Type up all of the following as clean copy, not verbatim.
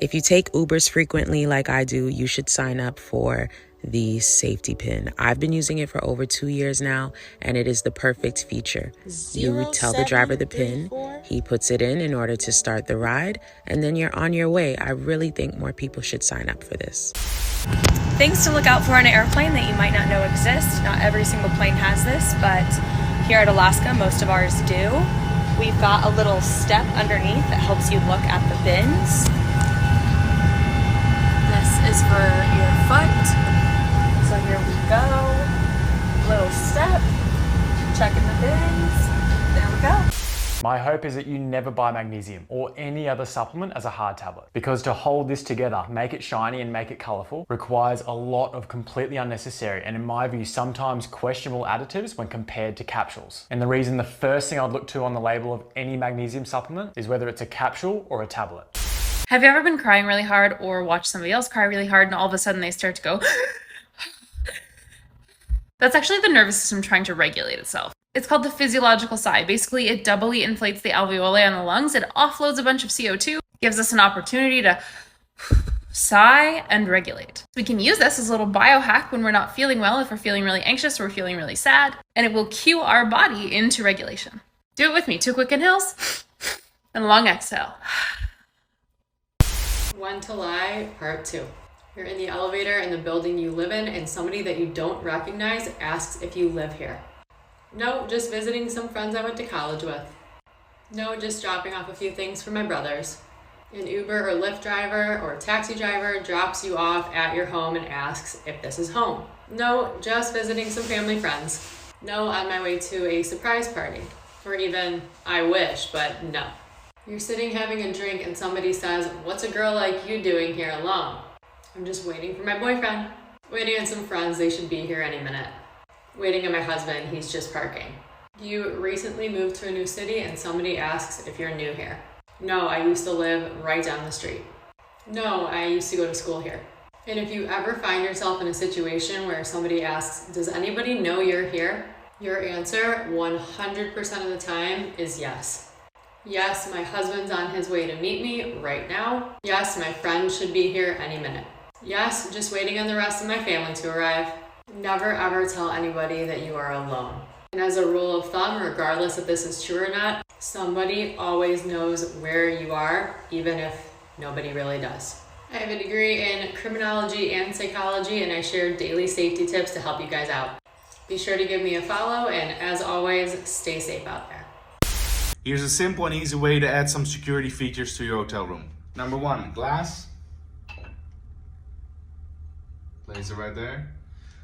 If you take Ubers frequently like I do, you should sign up for the safety pin. I've been using it for over 2 years now, and it is the perfect feature. You tell the driver the pin, he puts it in order to start the ride, and then you're on your way. I really think more people should sign up for this. Things to look out for in an airplane that you might not know exist. Not every single plane has this, but here at Alaska, most of ours do. We've got a little step underneath that helps you look at the bins. This is for your foot. So here we go. Little step. Checking the bins. There we go. My hope is that you never buy magnesium or any other supplement as a hard tablet, because to hold this together, make it shiny and make it colorful, requires a lot of completely unnecessary and, in my view, sometimes questionable additives when compared to capsules. And the reason the first thing I'd look to on the label of any magnesium supplement is whether it's a capsule or a tablet. Have you ever been crying really hard or watched somebody else cry really hard and all of a sudden they start to go That's actually the nervous system trying to regulate itself. It's called the physiological sigh. Basically, it doubly inflates the alveoli on the lungs. It offloads a bunch of CO2, gives us an opportunity to sigh and regulate. We can use this as a little biohack when we're not feeling well, if we're feeling really anxious or we're feeling really sad, and it will cue our body into regulation. Do it with me. 2 quick inhales and a long exhale. When to lie, part 2. You're in the elevator in the building you live in, and somebody that you don't recognize asks if you live here. No, just visiting some friends I went to college with. No, just dropping off a few things for my brothers. An Uber or Lyft driver or taxi driver drops you off at your home and asks if this is home. No, just visiting some family friends. No, on my way to a surprise party. Or even, I wish, but no. You're sitting having a drink and somebody says, "What's a girl like you doing here alone?" I'm just waiting for my boyfriend. Waiting on some friends, they should be here any minute. Waiting on my husband, he's just parking. You recently moved to a new city and somebody asks if you're new here. No, I used to live right down the street. No, I used to go to school here. And if you ever find yourself in a situation where somebody asks, "Does anybody know you're here?" Your answer 100% of the time is yes. Yes, my husband's on his way to meet me right now. Yes, my friend should be here any minute. Yes, just waiting on the rest of my family to arrive. Never ever tell anybody that you are alone. And as a rule of thumb, regardless if this is true or not, somebody always knows where you are, even if nobody really does. I have a degree in criminology and psychology, and I share daily safety tips to help you guys out. Be sure to give me a follow, and as always, stay safe out there. Here's a simple and easy way to add some security features to your hotel room. Number 1, glass. Place it right there.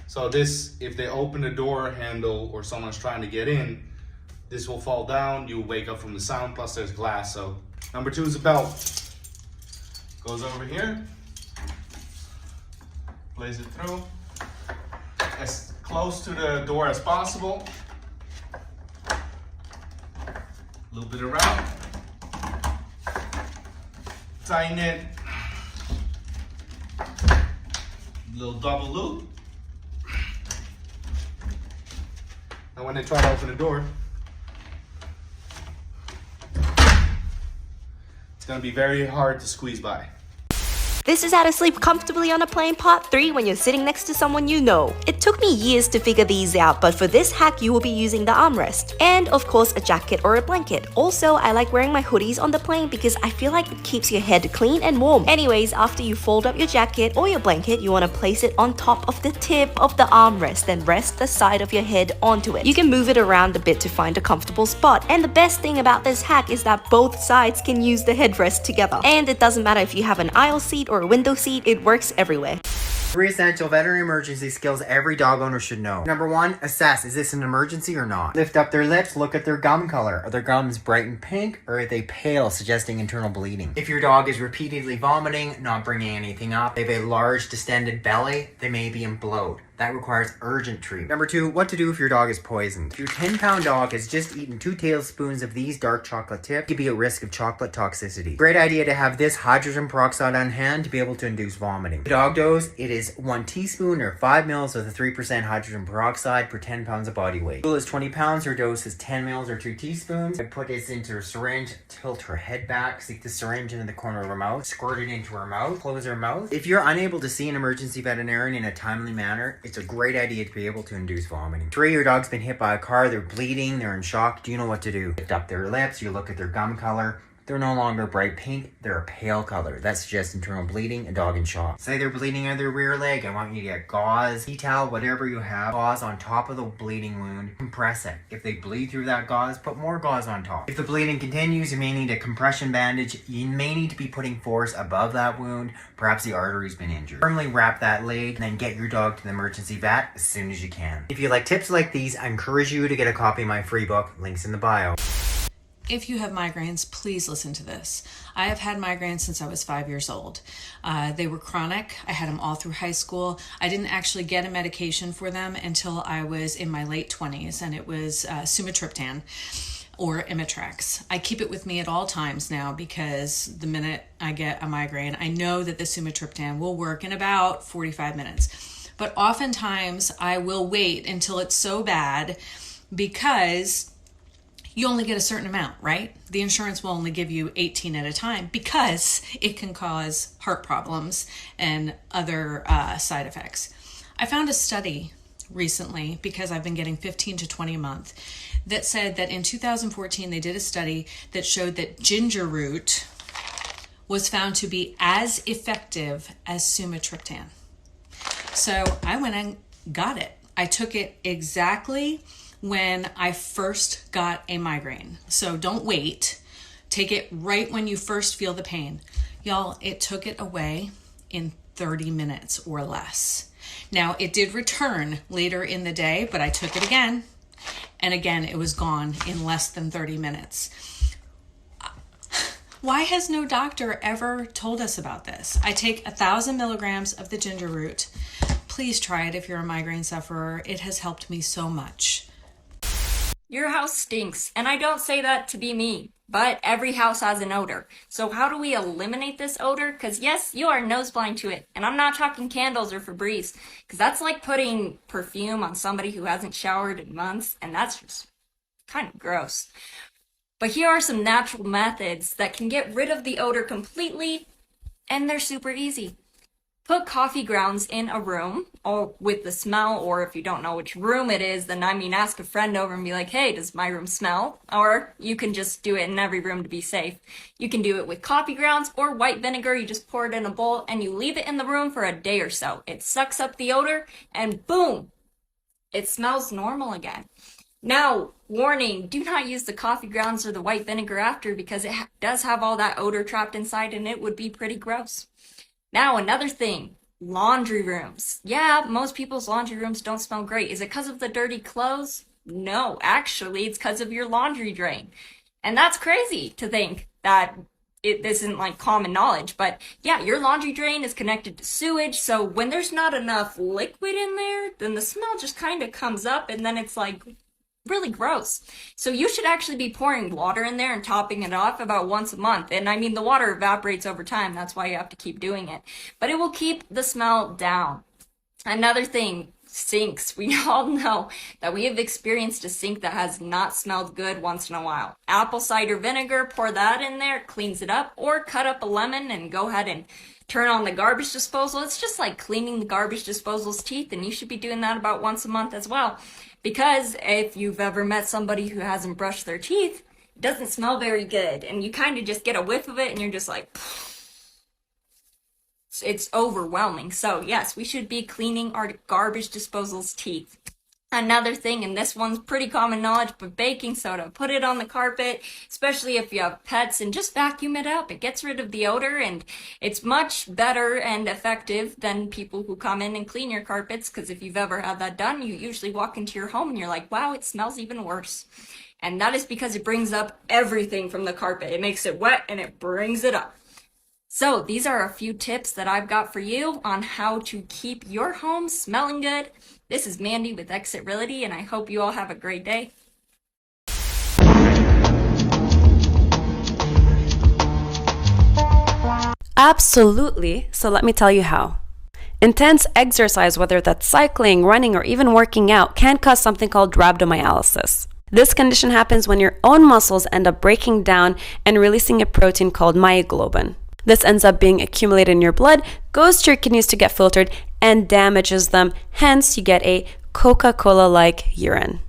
So this, if they open the door handle or someone's trying to get in, this will fall down, you'll wake up from the sound, plus there's glass. So number 2 is a belt. Goes over here, plays it through, as close to the door as possible. A little bit around, tighten it, little double loop. Now when they try to open the door, it's gonna be very hard to squeeze by. This is how to sleep comfortably on a plane part 3 when you're sitting next to someone you know. It took me years to figure these out, but for this hack you will be using the armrest. And of course a jacket or a blanket. Also, I like wearing my hoodies on the plane because I feel like it keeps your head clean and warm. Anyways, after you fold up your jacket or your blanket, you want to place it on top of the tip of the armrest, then rest the side of your head onto it. You can move it around a bit to find a comfortable spot. And the best thing about this hack is that both sides can use the headrest together. And it doesn't matter if you have an aisle seat or a window seat, it works everywhere. 3 essential veterinary emergency skills every dog owner should know. Number 1, assess, is this an emergency or not? Lift up their lips, look at their gum color. Are their gums bright and pink, or are they pale, suggesting internal bleeding? If your dog is repeatedly vomiting, not bringing anything up, they have a large distended belly, they may be in bloat. That requires urgent treatment. Number 2, what to do if your dog is poisoned. If your 10-pound dog has just eaten 2 tablespoons of these dark chocolate tips, you could be at risk of chocolate toxicity. Great idea to have this hydrogen peroxide on hand to be able to induce vomiting. The dog dose, it is 1 teaspoon or 5 mils of the 3% hydrogen peroxide per 10 pounds of body weight. Rule is 20 pounds, her dose is 10 mils or 2 teaspoons. I put this into a syringe, tilt her head back, stick the syringe into the corner of her mouth, squirt it into her mouth, close her mouth. If you're unable to see an emergency veterinarian in a timely manner, it's a great idea to be able to induce vomiting. 3, your dog's been hit by a car, they're bleeding, they're in shock. Do you know what to do? Lift up their lips, you look at their gum color. They're no longer bright pink, they're a pale color. That suggests internal bleeding, a dog in shock. Say they're bleeding out of their rear leg, I want you to get gauze, detail, whatever you have, gauze on top of the bleeding wound, compress it. If they bleed through that gauze, put more gauze on top. If the bleeding continues, you may need a compression bandage. You may need to be putting force above that wound, perhaps the artery's been injured. Firmly wrap that leg, and then get your dog to the emergency vet as soon as you can. If you like tips like these, I encourage you to get a copy of my free book, links in the bio. If you have migraines, please listen to this. I have had migraines since I was 5 years old. They were chronic. I had them all through high school. I didn't actually get a medication for them until I was in my late 20s, and it was sumatriptan or Imitrex. I keep it with me at all times now because the minute I get a migraine, I know that the sumatriptan will work in about 45 minutes. But oftentimes I will wait until it's so bad because you only get a certain amount, right? The insurance will only give you 18 at a time because it can cause heart problems and other side effects. I found a study recently, because I've been getting 15 to 20 a month, that said that in 2014 they did a study that showed that ginger root was found to be as effective as sumatriptan. So I went and got it. I took it exactly when I first got a migraine. So don't wait. Take it right when you first feel the pain. Y'all, it took it away in 30 minutes or less. Now, it did return later in the day, but I took it again. And again, it was gone in less than 30 minutes. Why has no doctor ever told us about this? I take 1,000 milligrams of the ginger root. Please try it if you're a migraine sufferer. It has helped me so much. Your house stinks, and I don't say that to be mean, but every house has an odor. So how do we eliminate this odor? Because yes, you are nose blind to it, and I'm not talking candles or Febreze, because that's like putting perfume on somebody who hasn't showered in months, and that's just kind of gross. But here are some natural methods that can get rid of the odor completely, and they're super easy. Put coffee grounds in a room or with the smell, or if you don't know which room it is, then ask a friend over and be like, hey, does my room smell? Or you can just do it in every room to be safe. You can do it with coffee grounds or white vinegar. You just pour it in a bowl and you leave it in the room for a day or so. It sucks up the odor and boom, it smells normal again. Now, warning, do not use the coffee grounds or the white vinegar after, because it does have all that odor trapped inside and it would be pretty gross. Now, another thing, laundry rooms. Yeah, most people's laundry rooms don't smell great. Is it because of the dirty clothes? No, actually, it's because of your laundry drain. And that's crazy to think that this isn't like common knowledge, but yeah, your laundry drain is connected to sewage, so when there's not enough liquid in there, then the smell just kind of comes up, and then it's like really gross. So you should actually be pouring water in there and topping it off about once a month. And I mean, the water evaporates over time. That's why you have to keep doing it. But it will keep the smell down. Another thing, sinks. We all know that we have experienced a sink that has not smelled good once in a while. Apple cider vinegar, pour that in there, cleans it up, or cut up a lemon and go ahead and turn on the garbage disposal. It's just like cleaning the garbage disposal's teeth, and you should be doing that about once a month as well. Because if you've ever met somebody who hasn't brushed their teeth, it doesn't smell very good. And you kind of just get a whiff of it and you're just like, it's overwhelming. So yes, we should be cleaning our garbage disposal's teeth. Another thing, and this one's pretty common knowledge, but baking soda. Put it on the carpet, especially if you have pets, and just vacuum it up. It gets rid of the odor, and it's much better and effective than people who come in and clean your carpets, because if you've ever had that done, you usually walk into your home and you're like, wow, it smells even worse. And that is because it brings up everything from the carpet. It makes it wet and it brings it up. So these are a few tips that I've got for you on how to keep your home smelling good. This is Mandy with Exit Realty, and I hope you all have a great day. Absolutely. So let me tell you how. Intense exercise, whether that's cycling, running, or even working out, can cause something called rhabdomyolysis. This condition happens when your own muscles end up breaking down and releasing a protein called myoglobin. This ends up being accumulated in your blood, goes to your kidneys to get filtered, and damages them. Hence, you get a Coca-Cola-like urine.